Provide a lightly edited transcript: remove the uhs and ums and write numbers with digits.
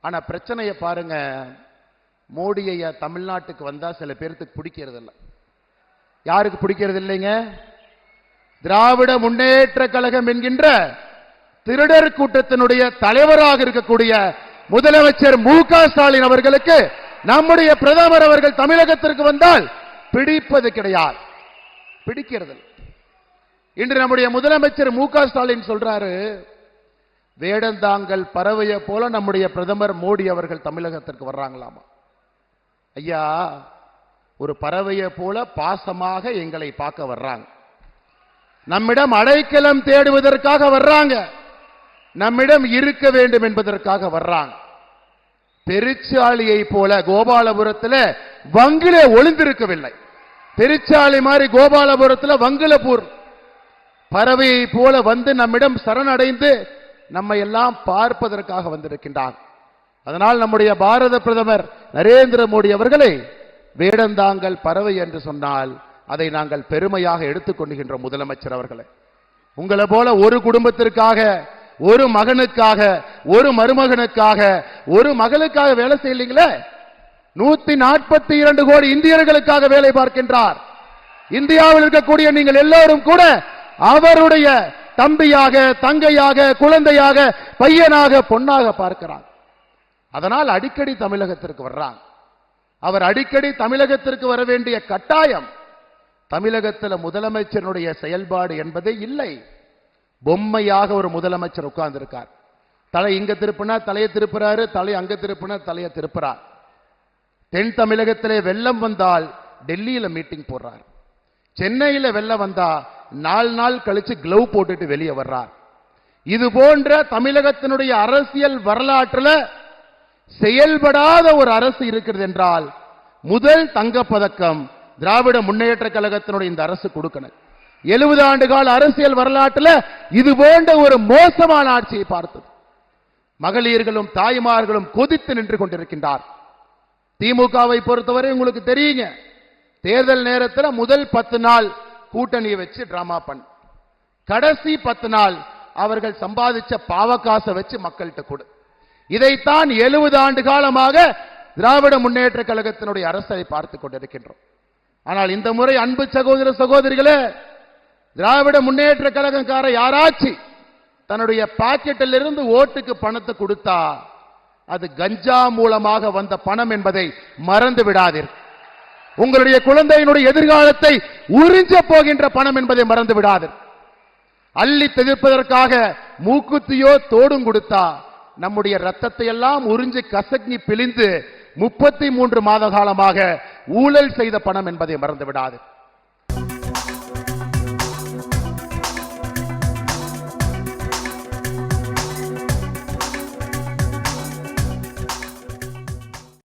ஆனா பிரச்சனையை பாருங்க, மோடி ஐயா தமிழ்நாட்டுக்கு வந்தா சில பேருக்கு பிடிக்கிறது இல்லை. யாருக்கு பிடிக்கிறது இல்லைங்க? திராவிட முன்னேற்ற கழகம் என்கின்ற திருடர் கூட்டத்தினுடைய தலைவராக இருக்கக்கூடிய முதலமைச்சர் மு.க. ஸ்டாலின் அவர்களுக்கு நம்முடைய பிரதமர் அவர்கள் தமிழகத்திற்கு வந்தால் பிடிப்பது கிடையாது, பிடிக்கிறது. இன்று நம்முடைய முதலமைச்சர் மு.க. ஸ்டாலின் சொல்றாரு, வேடந்தாங்கல் பறவையை போல நம்முடைய பிரதமர் மோடி அவர்கள் தமிழகத்திற்கு வர்றாங்களாமா. ஐயா, ஒரு பறவையை போல பாசமாக எங்களை பார்க்க வர்றாங்க, நம்மிடம் அடைக்கலம் தேடுவதற்காக வர்றாங்க, நம்மிடம் இருக்க வேண்டும் என்பதற்காக வர்றாங்க. பெருச்சாளியை போல கோபாலபுரத்தில் வங்கில ஒளிந்திருக்கவில்லை. பெருச்சாளி மாதிரி கோபாலபுரத்தில் வங்கிலபூர் பறவையை போல வந்து நம்மிடம் சரணடைந்து நம்மை எல்லாம் பார்ப்பதற்காக வந்திருக்கின்றார். அதனால் நம்முடைய பாரத பிரதமர் நரேந்திர மோடி அவர்களை வேடந்தாங்கல் பறவை என்று சொன்னால் அதை நாங்கள் பெருமையாக எடுத்துக்கொள்கின்றோம். முதலமைச்சர் அவர்களை, உங்களை போல ஒரு குடும்பத்திற்காக, ஒரு மகனுக்காக, ஒரு மருமகனுக்காக, ஒரு மகளுக்காக வேலை செய்யலீங்களே. 142 கோடி இந்தியர்களுக்காக வேலை பார்க்கின்றார். இந்தியாவில் இருக்கக்கூடிய நீங்கள் எல்லோரும் கூட அவருடைய தம்பியாக, தங்கையாக, குழந்தையாக, பையனாக, பொன்னாக பார்க்கிறார். அதனால் அடிக்கடி தமிழகத்திற்கு வர்றாங்க. அவர் அடிக்கடி தமிழகத்திற்கு வர வேண்டிய கட்டாயம் தமிழகத்தில் முதலமைச்சருடைய செயல்பாடு என்பதே இல்லை. பொம்மையாக ஒரு முதலமைச்சர் உட்கார்ந்து இருக்கார். தலை இங்க திருப்பினா தலையை திருப்புறாரு, தலை அங்க திருப்பினா தலையை திருப்புறார். தென் தமிழகத்திலே வெள்ளம் வந்தால் டெல்லியில மீட்டிங் போடுறார். சென்னையில வெள்ளம் வந்தா 4 நாள் கழிச்சு கிளவ் போட்டுட்டு வெளியே வர்றார். இது போன்ற தமிழகத்தினுடைய அரசியல் வரலாற்றில் செயல்படாத ஒரு அரசு இருக்கிறது என்றால் முதல் தங்கப்பதக்கம் திராவிட முன்னேற்ற கழகத்தினுடைய இந்த அரசு கொடுக்கணும். 70 ஆண்டு கால அரசியல் வரலாற்றில் இது போன்ற ஒரு மோசமான ஆட்சியை பார்த்தது. மகளிர்களும் தாய்மார்களும் கொதித்து நின்று கொண்டிருக்கின்றார். திமுகவை பொறுத்தவரை உங்களுக்கு தெரியுங்க, தேர்தல் நேரத்தில் முதல் 10 நாள் கூட்டணியை வச்சு டிராமா பண்ண, கடைசி 10 நாள் அவர்கள் சம்பாதிச்ச பாவகாசை வச்சு மக்கள்கிட்ட கொடு. இதைத்தான் 70 ஆண்டு காலமாக திராவிட முன்னேற்ற கழகத்தினுடைய அரசை பார்த்துக் கொண்டிருக்கின்றோம். ஆனால் இந்த முறை அன்பு சகோதர சகோதரிகளே, திராவிட முன்னேற்ற கழகக்கார யாராச்சு தன்னுடைய பாக்கெட்டில் இருந்து ஓட்டுக்கு பணத்தை கொடுத்தா அது கஞ்சா மூலமாக வந்த பணம் என்பதை மறந்து விடாதீர்கள். உங்களுடைய குழந்தையினுடைய எதிர்காலத்தை உறிஞ்ச போகின்ற பணம் என்பதை மறந்து விடாதீர்கள். அள்ளி தெளிப்பதற்காக மூக்குத்தியோ தோடும் கொடுத்தா நம்முடைய ரத்தத்தை எல்லாம் உறிஞ்சி கசக்கி பிழிந்து 33 மாத காலமாக ஊழல் செய்த பணம் என்பதை மறந்து விடாது.